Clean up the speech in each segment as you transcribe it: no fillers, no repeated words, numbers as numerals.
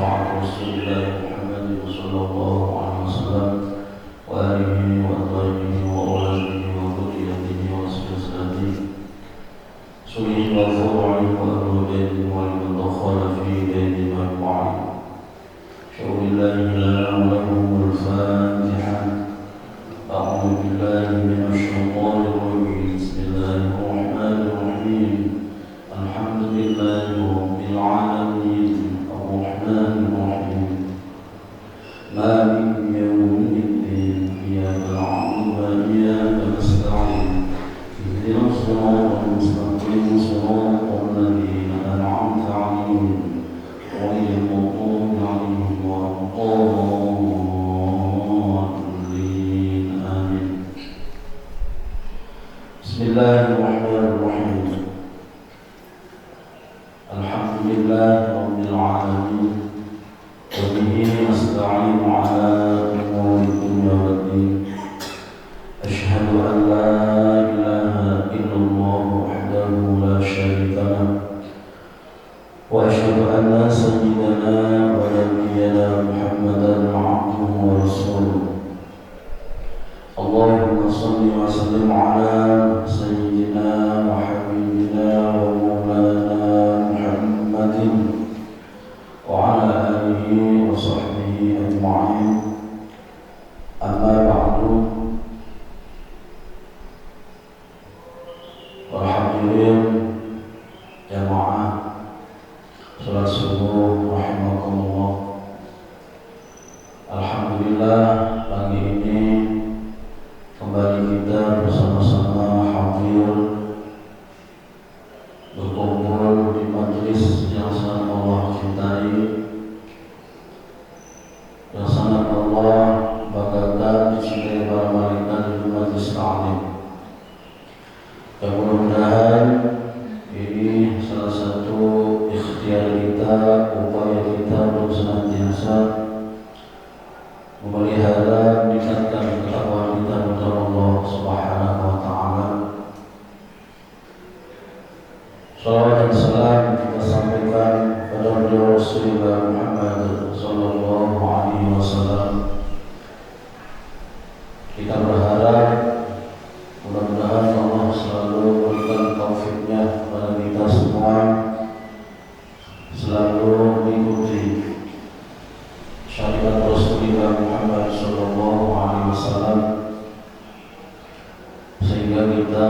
شريعة رسول الله محمد صلى الله عليه وسلم وآله وأزواجه وأولاده وذريته وأسرته سنه وفروعه وأهل بيته ولمن دخل في بيته وأتباعه شكر الله لنا ولهم الفاتحة. أعوذ بالله من الشيطان الرجيم. بسم الله الرحمن الرحيم. الحمد لله رب العالمين الرحمن الرحيم مالك يوم الدين إياك نعبد وإياك نستعين اهدنا الصراط المستقيم صراط الذين أنعمت عليهم غير المغضوب عليهم ولا الضالين آمين. بسم الله الرحمن الرحيم. الحمد لله رب العالمين وبه نستعين على أمور الدنيا والدين. أشهد أن لا إله إلا الله وحده لا شريك له وأشهد أن سيدنا ونبينا محمدا عبده ورسوله. اللهم صل وسلم على سيدنا وحبيبنا ومولانا محمد وعلى آله وصحبه أجمعين. أما بعد، para hadirin jamaah salat subuh rahimakumullah. Alhamdulillah, pagi ini kembali kita bersama-sama hadir berkumpul di majelis yang sangat Allah cintai, yang sangat Allah banggakan dicintai para malaikat di majelis ta'lim. Yang mudah-mudahan ini salah satu ikhtiar kita, upaya kita untuk senantiasa memelihara, meningkatkan ketakwaan kita kepada Allah Subhanahu wa taala. Salawat dan salam kita sampaikan pada Rasulullah Muhammad sallallahu alaihi wasallam. Kita berharap mudah-mudahan Allah selalu memberikan taufiknya kepada kita semua, selalu mengikuti syariat Rasulullah Muhammad sallallahu alaihi wasallam sehingga kita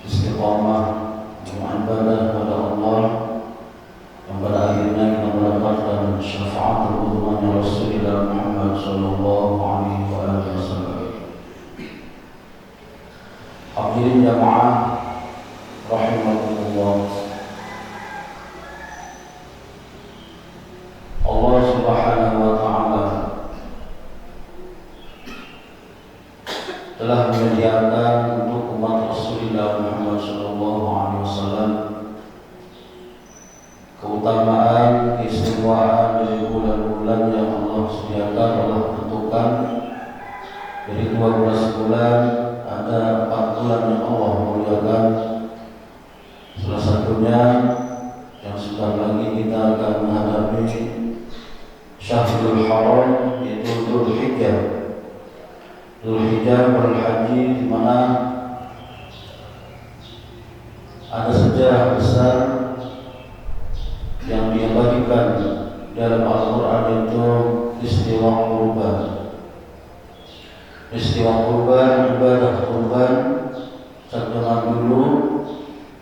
istiqamah beribadah kepada Allah, yang pada akhirnya kita mendapatkan syafaat terutama Rasulullah Muhammad sallallahu alaihi wasallam. Hadirin jamaah rahimakumullah. Allah Subhanahu wa taala telah menyediakan untuk umat Rasulullah Muhammad sallallahu alaihi wasallam keutamaan, keistimewaan dari bulan-bulan yang Allah sediakan, Allah tentukan. Dari 12 bulan ada 4 bulan yang Allah muliakan. Salah satunya yang sebentar lagi kita akan menghadapi Syahrul Haram, yaitu Dzulhijjah. Dzulhijjah berhaji, di mana ada sejarah besar yang diabadikan dalam Al-Quran, yaitu peristiwa kurban. Peristiwa kurban, ibadah kurban sejak zaman dulu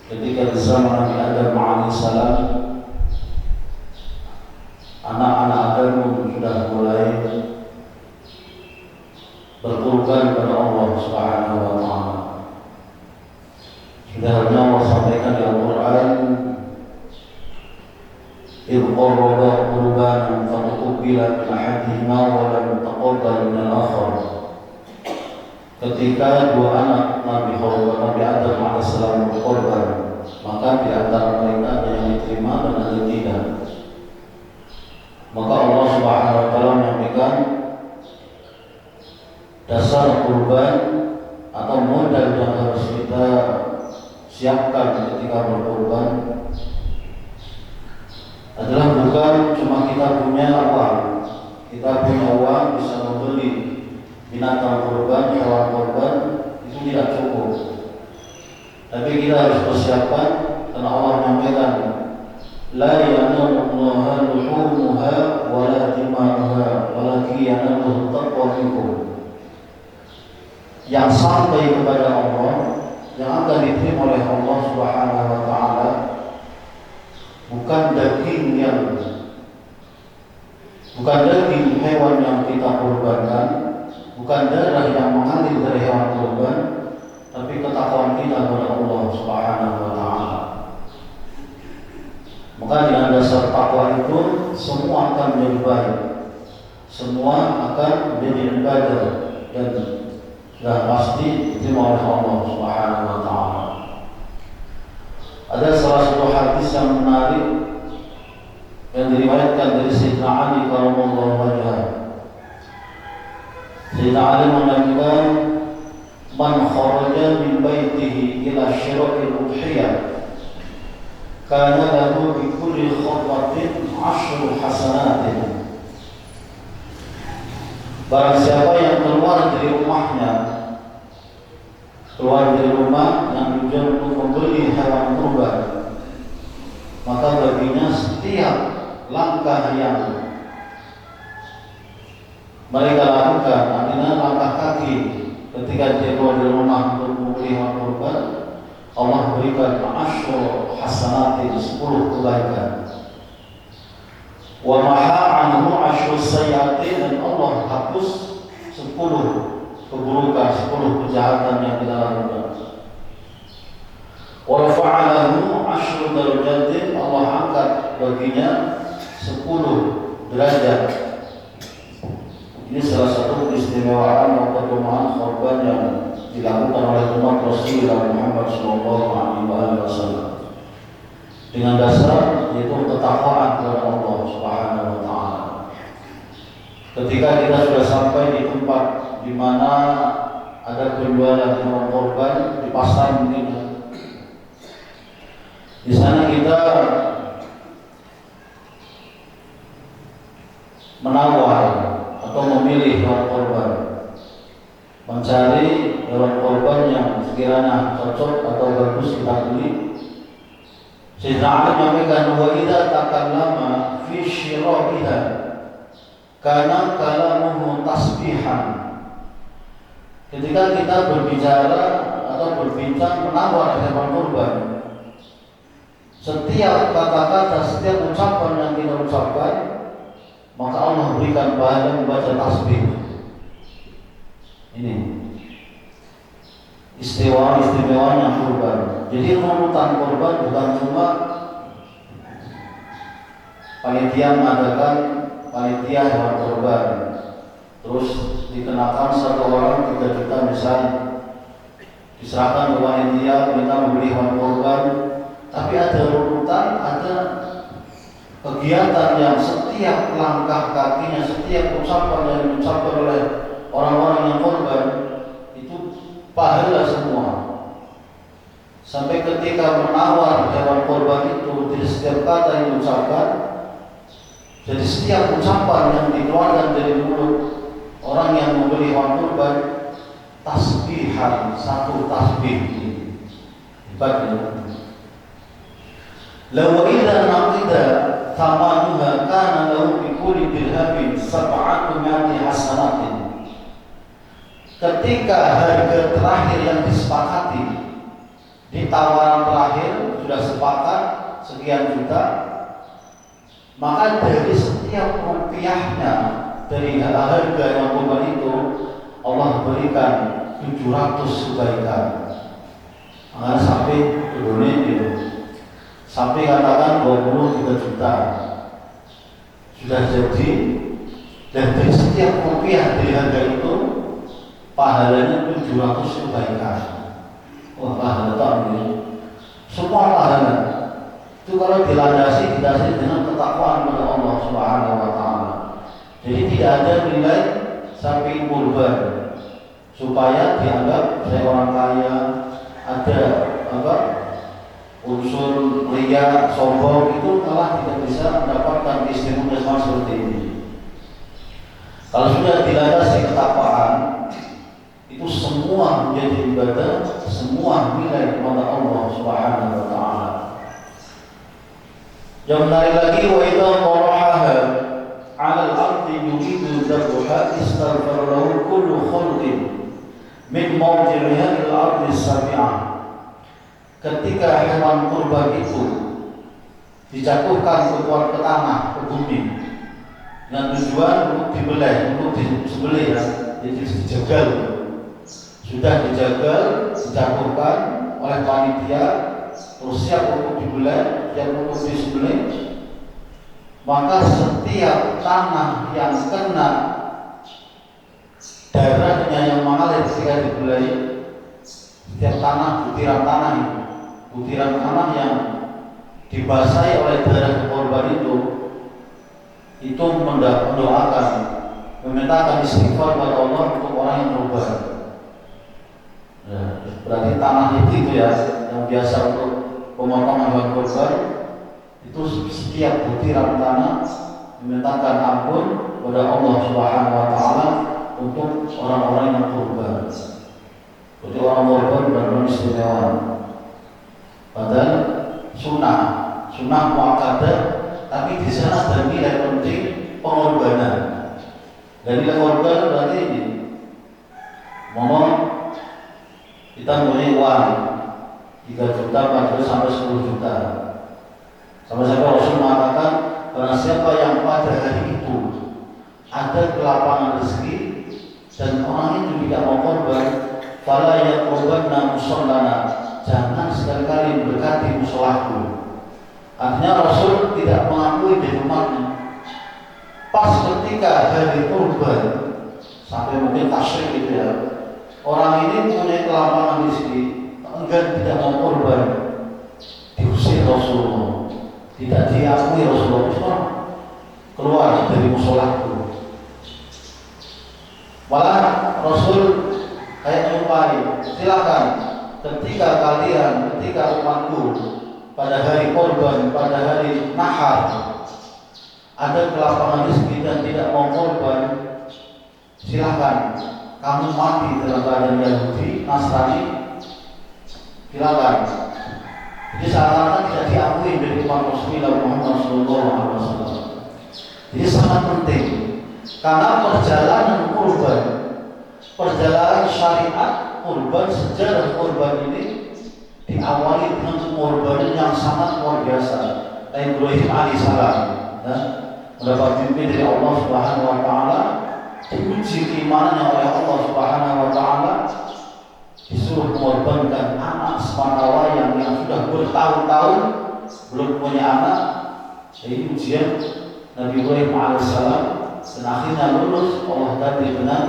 ketika di zaman Nabi Adam alaihissalam, anak-anak Adam sudah mulai berkurban kepada Allah Subhanahu wa taala. Sudah Allah sampaikan di Al-Quran, إذ قربا قربانا فتقبل من أحدهما ولم يتقبل من الآخر. Ketika dua anak Nabi Adam alaihissalam berkorban, maka di antara mereka ada yang diterima dan ada yang tidak. Maka Allah Subhanahu wa taala menyampaikan dasar kurban atau modal yang harus kita siapkan ketika berkorban adalah bukan cuma kita kita punya uang bisa membeli binatang kurban, hewan kurban, itu tidak cukup. Tapi kita harus persiapkan karena Allah menyampaikan la yanalullaha luhumuha wala dima'uha walakin yanaluhu taqwa minkum. Yang sampai kepada Allah, yang akan diterima oleh Allah Subhanahu wa taala, bukan daging hewan yang kita kurbankan, bukan darah yang mengalir dari hewan kurban, tapi ketakwaan kita kepada Allah Subhanahu wa taala. Maka dengan dasar takwa itu semua akan menjadi baik, semua akan menjadi ibadah dan sudah pasti diterima oleh Allah Subhanahu wa taala. Ada salah satu hadis yang menarik yang diriwayatkan dari Sayyidina Ali karramallahu wajhah. Sayyidina Ali mengatakan, "Man kharaja min baitihi ila syira'il udhiyah, kana lahu bi kulli khatwatin 'ashru hasanatin." Barang siapa yang keluar dari rumahnya, keluar dari rumah yang tujuan untuk membeli hewan kurban, maka baginya setiap langkah yang mereka lakukan, artinya langkah kaki ketika dia keluar dari rumah untuk membeli hewan kurban, Allah berikan asyur hasanatin 10 kebaikan. Wa maha anhu asyur sayyatin, dan Allah hapus 10 keburukan, 10 kejahatan yang kita lakukan. Wa rafa'alahu asyur darajatin, Allah angkat baginya 10 derajat. Ini salah satu keistimewaan atau keutamaan korban yang dilakukan oleh umat Rasulullah Muhammad SAW dengan dasar yaitu ketakwaan kepada Allah Subhanahu wa taala. Ketika kita sudah sampai di tempat di mana ada penjualan hewan korban di pasar mungkin, di sana kita menawar atau memilih hewan korban, mencari hewan korban yang sekiranya cocok atau bagus kita beli. Sayyidina Ali menyampaikan, wa idza takallama fi syira'iha kana kalamuhu tasbihan. Ketika kita berbicara atau berbincang menawar hewan kurban, setiap kata-kata, setiap ucapan yang kita ucapkan, maka Allah berikan pahala membaca tasbih. Ini istimewanya kurban. Jadi runutan kurban bukan cuma panitia mengadakan panitia hewan kurban, terus dikenakan satu orang 3 juta misalnya, diserahkan ke panitia minta membeli hewan kurban, tapi ada runutan, ada kegiatan yang setiap langkah kakinya, setiap ucapan yang diucapkan oleh orang-orang yang korban itu pahala semua. Sampai ketika menawar hewan korban itu, di setiap kata yang diucapkan, jadi setiap ucapan yang dikeluarkan dari mulut orang yang membeli hewan korban, tasbihan, satu tasbih. Hebatnya. Law idza naqida thamanuha kana lahu bi kulli dirhamin 700 hasanatin. Ketika harga terakhir yang disepakati di tawaran terakhir sudah sepakat sekian juta, maka dari setiap rupiahnya dari harga yang kurban itu Allah berikan 700 kebaikan. Maka sampai turunnya itu, sampai katakan 23 juta sudah jadi, dan dari setiap rupiah dari harga itu pahalanya 700 kebaikan. Wah, pahala tak ini. Semua pahala itu kalau didasari dengan ketakwaan kepada Allah Subhanahu wa taala. Jadi tidak ada nilai sapi kurban supaya dianggap saya orang kaya, ada unsur ria, sombong, itu malah tidak bisa mendapatkan keistimewaan seperti ini. Kalau sudah dilandasi ketakwaan, itu semua menjadi ibadah, semua nilai kepada Allah Subhanahu wa taala. Yang menarik lagi, wa idza qaraha 'ala al-ardi yuridu dhabha istaghfara lahu kullu khalqin min mawdi'iha ila ardi sabi'ah. Ketika hewan kurban itu dijatuhkan ke tanah, ke bumi, dengan tujuan untuk dibeleh, untuk disembelih ya, jadi dijagal. Sudah dijagal, dijatuhkan oleh panitia, terus siap untuk dibeleh, siap untuk disembelih, maka setiap tanah yang kena darahnya yang mengalir ketika dibeleh, setiap tanah, butiran tanah yang dibasahi oleh darah korban itu mendoakan, memintakan istighfar kepada Allah untuk orang yang berubah. Nah, berarti tanah itu ya, yang biasa untuk pemotongan hewan korban, itu setiap butiran tanah memintakan ampun kepada Allah Subhanahu wa taala untuk orang-orang yang korban. Jadi orang korban benar-benar istimewa. Padahal sunnah muakkadah, tapi di sana ada nilai penting pengorbanan. Dan nilai korban berarti ini, kita punya uang 3 juta, 4 juta sampai 10 juta. Sampai-sampai Rasul mengatakan, karena siapa yang pada hari itu ada kelapangan rezeki dan orang itu tidak mau korban, fala yaqrabanna musallana, jangan sekali-kali mendekati musolahku. Artinya Rasul tidak mengakui di rumahnya. Pas ketika hari kurban, sampai mungkin tasyrik gitu ya, orang ini punya kelapangan rezeki, enggan tidak mau korban, diusir Rasulullah, tidak diakui Rasulullah, keluar dari musolahku. Malah Rasul kayak nyumpahi, silakan ketika umatku pada hari korban, pada hari nahar ada kelapangan rezeki dan tidak mau korban, silakan kamu mati dalam keadaan Yahudi, Nasrani, silakan. Jadi seakan-akan tidak diakui dari umat Rasulullah Muhammad SAW. Jadi sangat penting, karena perjalanan kurban, perjalanan syariat kurban, sejarah kurban ini diawali dengan pengorbanan yang sangat luar biasa. Ibrahim alaihissalam mendapat pimpin dari Allah Subhanahu wa taala, diuji keimanannya oleh Allah Subhanahu wa taala, disuruh mengorbankan anak sematawayang yang sudah bertahun-tahun belum punya anak. Jadi ujian Nabi Ibrahim alaihissalam, dan akhirnya lulus. Allah ganti dengan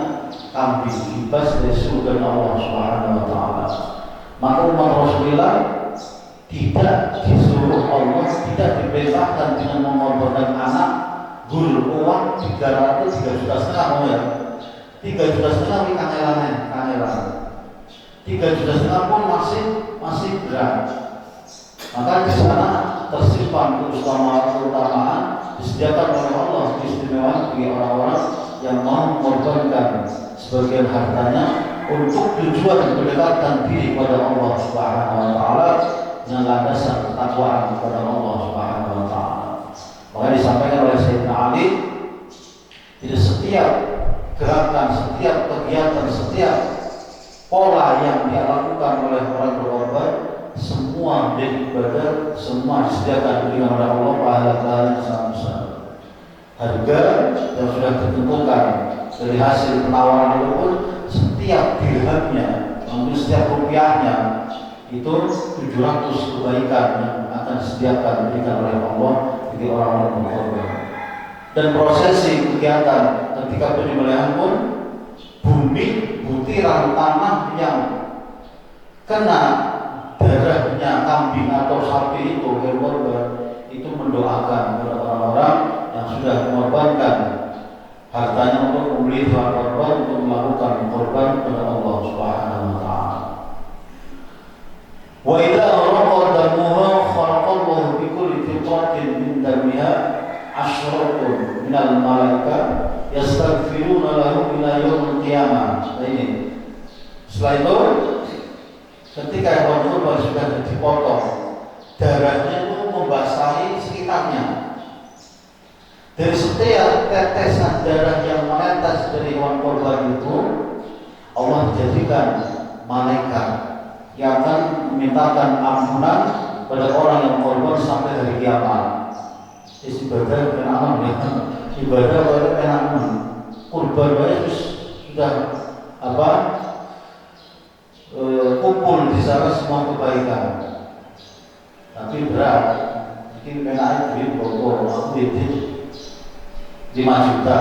kambing, bebas dari surga Allah Subhanahu wa taala. Maka umat Rasulullah tidak disuruh Allah, tidak diperintahkan dengan mengorbankan anak, gul uang 3 juta setengah ya. 3 juta setengah ini kangelan. 3 juta setengah pun masih berat. Maka di sana tersimpan keutamaan disediakan oleh Allah, istimewa bagi orang-orang yang mau mengorbankan sebagian hartanya untuk tujuan mendekatkan diri kepada Allah Subhanahu wa taala dengan landasan ketakwaan kepada Allah Subhanahu wa taala. Maka disampaikan oleh Sayyidina Ali, jadi setiap gerakan, setiap kegiatan, setiap pola yang dia lakukan oleh orang berkorban, semua menjadi ibadah, semua disediakan oleh Allah pahala-pahala yang sangat besar. Harga yang sudah ditentukan dari hasil penawaran itu pun, setiap dirhamnya, mungkin setiap rupiahnya itu 700 kebaikan yang akan disediakan diberikan oleh Allah bagi orang-orang berkorban. Dan prosesi kegiatan ketika penyembelihan pun, bumi, butiran tanah yang kena darahnya kambing atau sapi itu, korban itu mendoakan kepada orang-orang yang sudah mengorbankan hartanya untuk membeli hewan korban, untuk melakukan korban kepada Allah Subhanahu wa taala. Wa idza raqa damuha kharaqallahu bi kulli fitratin min damiha ashratun minal malaika yastaghfiruna lahu ila yaumil qiyamah. Nah ini. Setelah itu ketika hewan kurban sudah dipotong, darahnya itu membasahi sekitarnya. Dari setiap tetesan darah yang menetes dari hewan kurban itu, Allah jadikan malaikat yang akan memintakan ampunan pada orang yang korban sampai hari kiamat. Ibadah kenalan ya, ibadah pada kenalan. Kurban itu sudah kumpul di sana semua kebaikan. Tapi berat, mungkin kena duit bokor, aku itu 5 juta.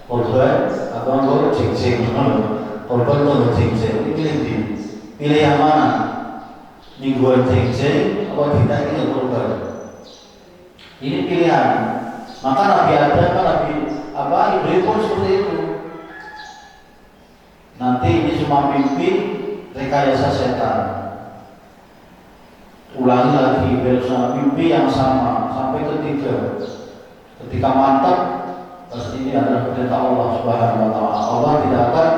Korban atau enggak jeng-jeng, korban atau jeng-jeng, ini pilih yang mana? Mingguan jeng-jeng atau tidak ini korban? Ini pilihan. Maka Nabi Ibrahim pun seperti itu. Nanti ini cuma mimpi rekayasa setan. Ulangi lagi bersama mimpi yang sama sampai ketiga. Ketika mantap, pasti ini adalah perintah Allah Subhanahu wa taala. Allah tidak akan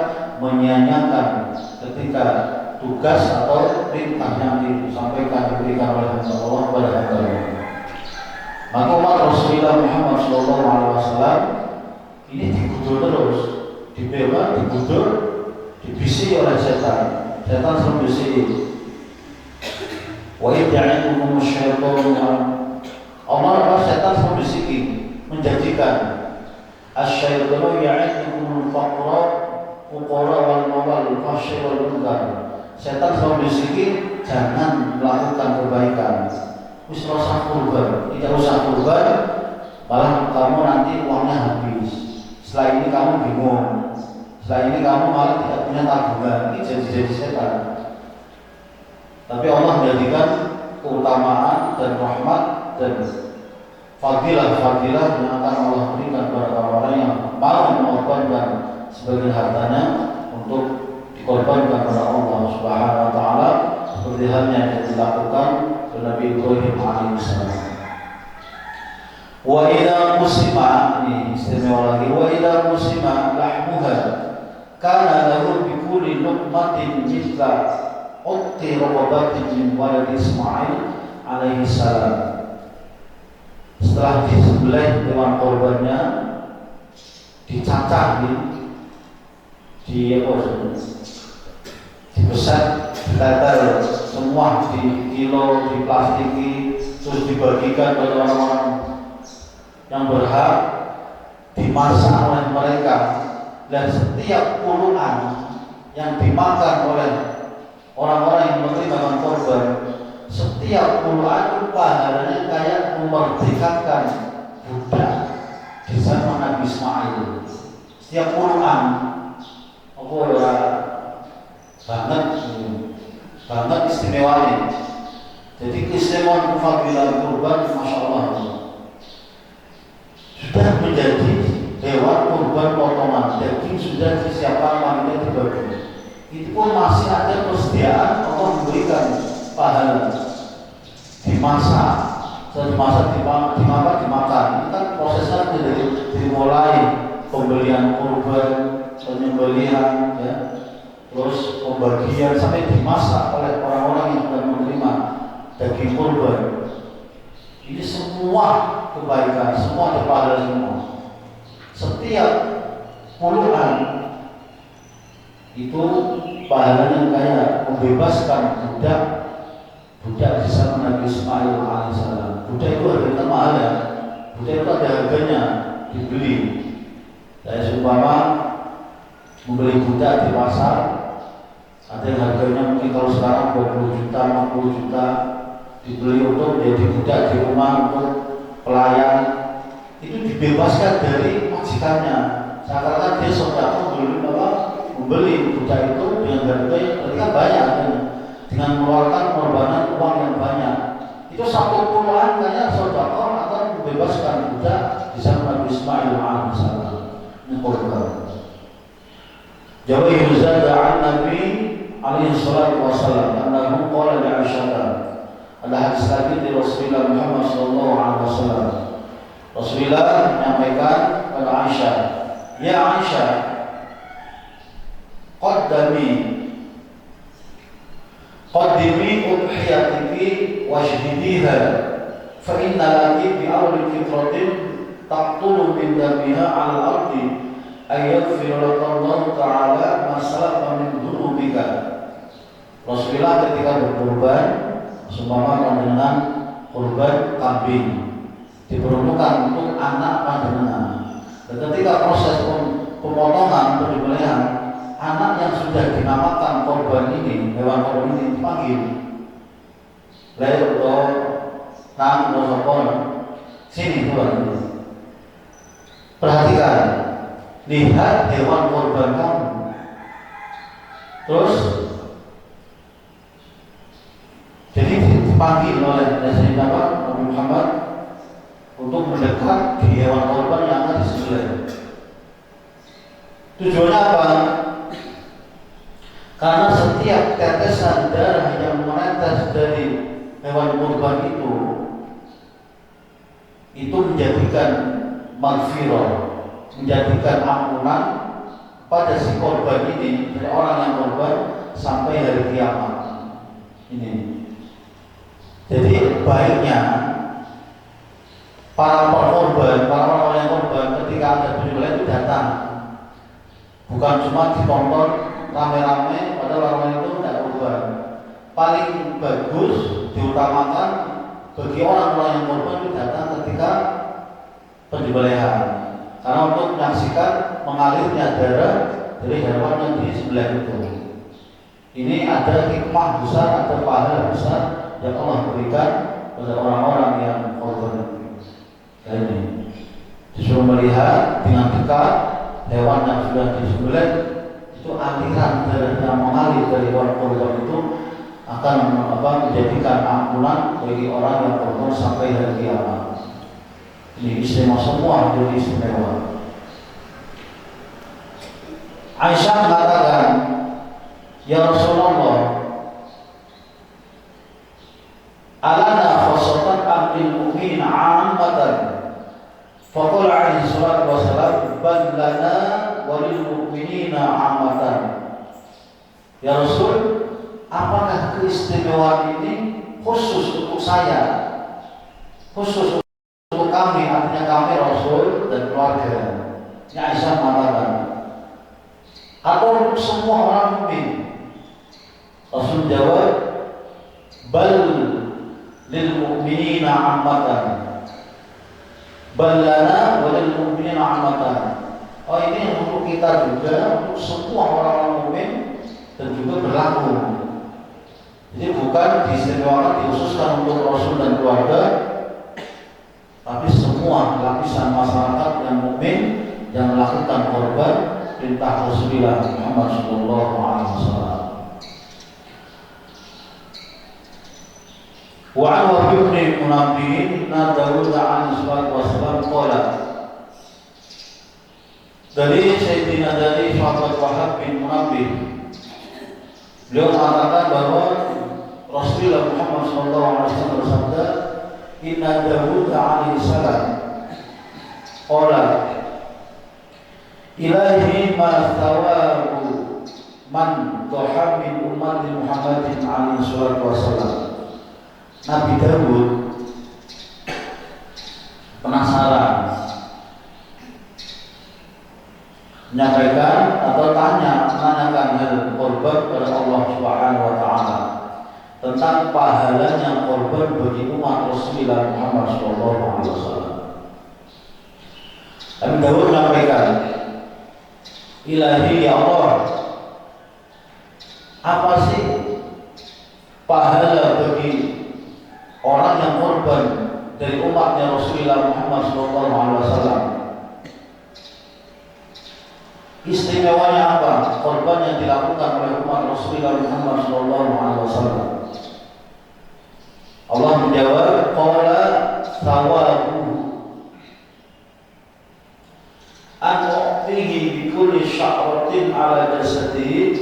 menyia-nyiakan ketika tugas atau perintah yang disampaikan diberikan oleh Allah kepada hamba. Maka umat Rasulullah Muhammad SAW ini digudur terus, dibela, digudur, dibisi oleh setan. Setan selalu bisi. Wa idya'ikum asyaitanu. Allah setan selalu bisiki, menjanjikan asyaitanu ya'idukum al-faqra wal mawal fahsy wal munkar. Setan selalu bisiki jangan melakukan kebaikan. Wis rasa kurban, tidak usah kurban, malah kamu nanti uangnya habis. Setelah ini kamu bingung, setelah ini kamu malah tidak punya tabungan. Ini janji-janji setan. Tapi Allah menjadikan keutamaan dan rahmat dan fadilah yang akan Allah berikan kepada orang yang mau mengorbankan sebagian hartanya untuk dikorbankan kepada Allah Subhanahu wa taala seperti halnya yang dilakukan oleh Nabi Ibrahim alaihissalam. Wa idza musima, ini istimewa lagi, wa idza musima lahmuha kana lahu bi kulli luqmatin mithla utti rabatin min walad Ismail alaihissalam. Setelah disembelih hewan korbannya, dicacah dipesan, ditetel semua, di kilo, di plastiki, terus dibagikan kepada orang-orang yang berhak, dimasak oleh mereka. Dan setiap puluhan yang dimakan oleh orang-orang yang menerima korban, setiap puluhan pahalanya kayak memerdekakan budak di zaman Nabi Ismail. Setiap puluhan, banget istimewanya. Jadi keistimewaan kefadilan kurban, masya Allah, sudah menjadi hewan kurban potongan daging sudah disiapkan panitia dibagi. Itu pun masih ada persediaan Allah memberikan pahala. Dimasak, setelah dimasak, dimakan. Ini kan prosesnya dari mulai pembelian kurban, penyembelihan, ya, terus pembagian sampai dimasak oleh orang-orang yang sudah menerima daging kurban. Ini semua kebaikan, semua ada pahala semua. Setiap puluhan itu pahalanya kayak membebaskan budak di zaman Nabi Ismail alaihissalam. Budak itu harganya mahal ya. Budak itu ada harganya, dibeli. Saya seumpama membeli budak di pasar, ada yang harganya mungkin kalau sekarang 20 juta, 60 juta, dibeli untuk jadi budak di rumah untuk pelayan. Itu dibebaskan dari majikannya. Seakan-akan dia saudara membeli budak itu dengan harga yang ketika banyak, dengan mengeluarkan pengorbanan uang yang banyak. Itu satu puluhan kayaknya saudara akan membebaskan budak di zaman Nabi Ismail alaihissalam. Ini korban. Jawa Yuzada an Nabi alaihi salatu wassalam annahu qala li Aisyah. Ada hadis lagi dari Rasulullah Muhammad sallallahu alaihi wasallam. Rasulullah menyampaikan kepada Aisyah, "Ya Aisyah, qaddimi udhiyatiki wajhidiha fa inna laki bi awli fitratin taqtulu min damiha 'ala al-ardi ayaghfir lakallahu ta'ala ma salafa min dhunubika." Rasulullah ketika berkurban seumpama panjenengan kurban kambing diperuntukkan untuk anak panjenengan. Dan ketika proses pemotongan penyembelihan, anak yang sudah dinamakan korban ini, hewan korban ini dipanggil. Lalu nang dosopon sini tuan. Perhatikan, lihat hewan korban kamu. Terus jadi dipanggil oleh Nabi Muhammad untuk mendekat di hewan korban yang akan disembelih. Tujuannya apa? Karena setiap tetesan darah yang menetes dari hewan korban itu menjadikan maghfirah, menjadikan ampunan pada si korban ini, dari orang yang korban sampai hari kiamat. Ini. Jadi baiknya para korban, para orang yang korban ketika ada penyembelihan itu datang, bukan cuma ditonton rame-rame padahal orang itu tidak korban. Paling bagus diutamakan bagi orang-orang yang korban itu datang ketika penyembelihan, karena untuk menyaksikan mengalirnya darah dari hewan yang disembelih itu. Ini ada hikmah besar, ada pahala besar yang Allah berikan pada orang-orang yang korban. Ini disuruh melihat dengan dekat hewan yang sudah disembelih, itu aliran darah yang mengalir dari hewan korban itu akan menjadikan ampunan bagi orang yang korban sampai hari kiamat. Ini istimewa, semua jadi istimewa. Aisyah mengatakan, "Ya Rasulullah, alana khosatan amril mu'minin 'ammatan." Faqala alaihi salatu wassalam, "Bal lana walil mu'minina 'ammatan." Ya Rasul, apakah keistimewaan ini khusus untuk saya, khusus untuk kami, artinya kami Rasul dan keluarga? Ini Aisyah mengatakan, atau untuk semua orang mukmin? Rasul jawab, "Bal lil mu'minina 'ammatan." Balana walil mu'minina 'ammatan. Oh, ini untuk kita juga, untuk semua orang-orang mukmin dan juga berlaku. Jadi bukan diistimewakan, dikhususkan untuk Rasul dan keluarga, tapi semua lapisan masyarakat yang mukmin yang melakukan korban perintah Rasulullah Muhammad sallallahu alaihi wasallam. Wa an Wahb bin Munabbih Dawud alaihi wasallam qala, dari Sayyidina dari sahabat Wahab bin Munabbih, beliau mengatakan bahwa Rasulullah Muhammad SAW bersabda, "Inna Dawud alaihi salam qala, ilahi ma thawabu man dhaha min ummati Muhammadin alaihi wasallam." Nabi Dawud penasaran, menyampaikan atau menanyakan hal korban kepada Allah Subhanahu wa taala tentang pahalanya korban bagi umat Rasulullah Muhammad sallallahu alaihi wasallam. Nabi Dawud menyampaikan, "Ilahi ya Allah, apa sih pahala bagi orang yang korban dari umatnya Rasulullah Muhammad sallallahu alaihi wasallam? Istimewanya apa korban yang dilakukan oleh umat Rasulullah Muhammad sallallahu alaihi wasallam?" Allah menjawab, "Qala thawabu an u'tihi bi kulli sya'ratin 'ala jasadihi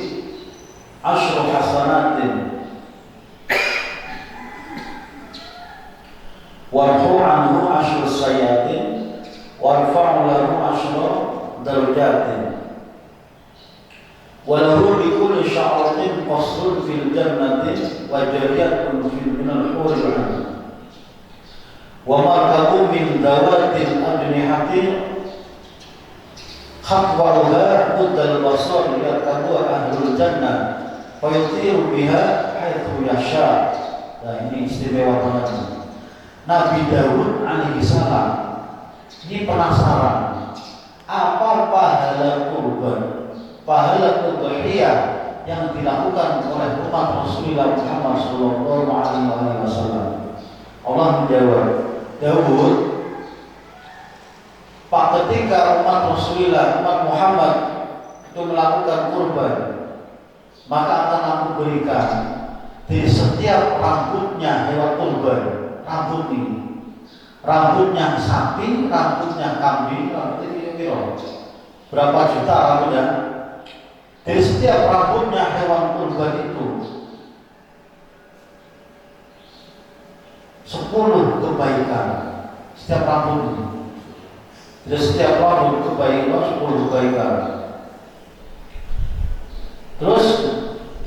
asyru hasanatin wa anhu asyru sayyatin warfa'u lahu 'ashra darajatin wa lahu bi kulli sya'ratin qasrun fil jannati wa jariyatun fil minal huril 'ain wa markabu min dawatil ajnihatin khatwaruha muddal basar yarkabu ahlul jannah fa yutiru biha haitsu yasha. Nah, ini istimewa banget. Nabi Daud alaihi salam ini penasaran apa pahala kurban, pahala udhiyah yang dilakukan oleh umat Rasulullah Muhammad sallallahu alaihi wasallam. Allah menjawab, Daud, Pak, ketika umat Rasulullah, umat Muhammad itu melakukan kurban, maka akan aku berikan di setiap rambutnya hewan kurban, rambut ini, rambutnya sapi, rambutnya kambing, rambutnya kira-kira berapa juta rambutnya. Dari setiap rambutnya hewan kurban itu 10 kebaikan setiap rambut ini. Dari setiap rambut kebaikan 10 kebaikan. Terus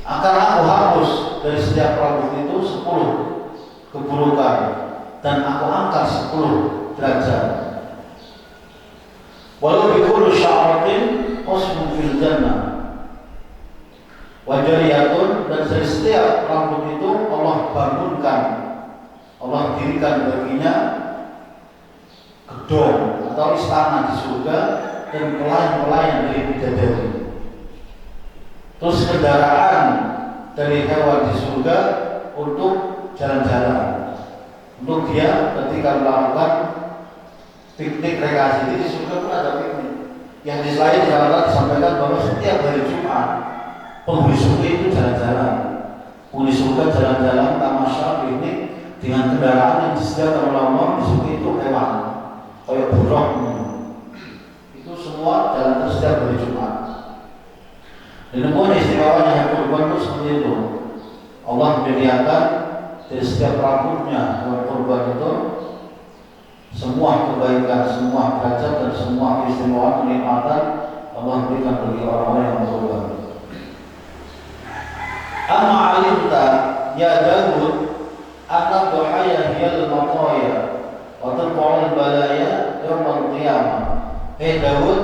akan aku hapus dari setiap rambut itu 10 keburukan dan aku angkat 10 derajat. Walau bikul sya'ratin qasmun fil jannah wa jariyatun, dan dari setiap rambut itu Allah bangunkan, Allah dirikan baginya gedung atau istana di surga dan pelayan-pelayan dari bidadari. Terus kendaraan dari hewan di surga untuk jalan-jalan, untuk dia ketika melakukan piknik rekreasi. Di surga pun ada piknik. Yang di slide disampaikan bahwa setiap hari Jumat penghuni surga itu jalan-jalan. Penghuni surga jalan-jalan, tamasya, piknik dengan kendaraan yang disediakan oleh Allah. Di surga itu hewan kayak burung. Itu semua jalan terus setiap hari Jumat. Dan kemudian istimewanya kurban itu seperti itu. Allah menyediakan dari setiap rambutnya hewan kurban itu semua kebaikan, semua derajat dan semua keistimewaan kenikmatan Allah berikan bagi orang-orang yang berkurban. Amma alimta ya Daud anna duhaya hiyal maqaya wa tarfa'ul balaya yawmal qiyamah. Hei Daud,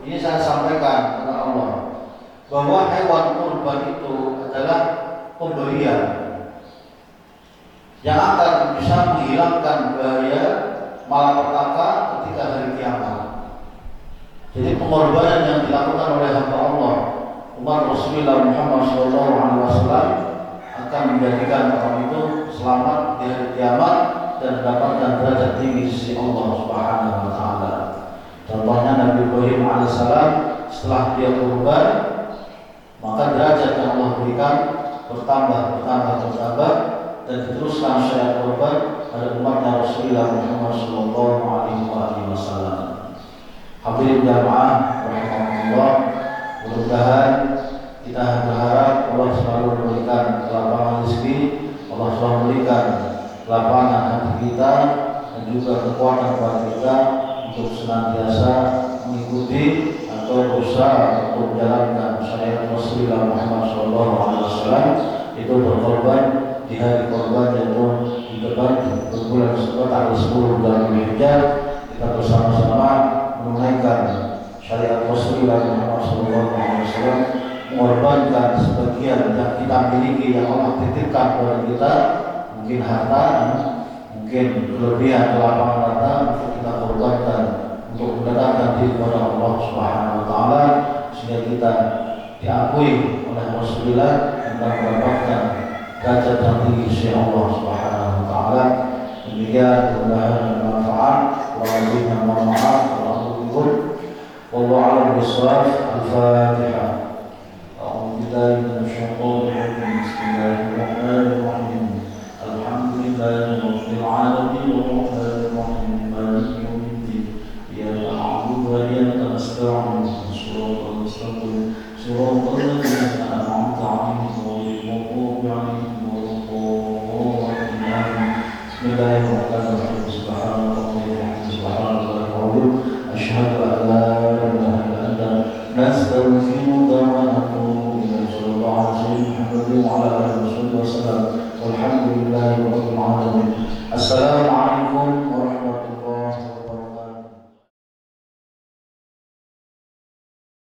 ini saya sampaikan kepada Allah bahwa hewan kurban itu adalah pemberian yang akan bisa menghilangkan bahaya malapetaka ketika hari kiamat. Jadi pengorbanan yang dilakukan oleh hamba Allah, umat Rasulullah Muhammad SAW, akan menjadikan orang itu selamat di hari kiamat dan mendapatkan derajat tinggi di sisi Allah Subhanahu wa taala. Contohnya Nabi Ibrahim alaihissalam, setelah dia kurban, maka derajat yang Allah berikan bertambah dan diteruskan syariat kurban pada umatnya Rasulullah Muhammad sallallahu alaihi wasallam. Hadirin jamaah rahimakumullah, mudah-mudahan kita berharap Allah selalu memberikan lapangan rezeki, Allah selalu memberikan lapangan hati kita dan juga kekuatan kepada kita untuk senantiasa mengikuti atau berusaha untuk menjalankan syariat Rasulullah Muhammad SAW, itu berkorban di hari korban yaitu di depan berbulan tanggal 10 bulan Dzulhijjah. Kita bersama-sama menunaikan syariat Rasulullah Muhammad SAW, mengorbankan sebagian yang kita miliki yang Allah titipkan kepada kita, mungkin harta, mungkin kelebihan lapangan harta, untuk kita korbankan untuk mendekatkan diri kepada Allah Subhanahu wa taala sehingga kita diakui oleh Rasulullah dan mendapatkan derajat yang tinggi sisi Allah Subhanahu wa taala. Demikian mudah-mudahan bermanfaat. Wallahul mohon maaf, wallahu a'lam bishawab. Al-Fatihah. A'udzu billahi minasyaitonir rajim. Bismillahirrahmanirrahim. Alhamdulillahi rabbil alamin arrahmanir rahim maliki yaumiddin. Iyyaka na'budu wa iyyaka nasta'in. Shiratal mustaqim. Shiratal ladzina an'amta 'alaihim ghairil maghdubi 'alaihim waladdallin. Bismillahirrahmanirrahim. Subhanallah wa bihamdihi. Subhanallahil azim. وعلى آله وصحبه وسلم والحمد لله رب العالمين. Assalamualaikum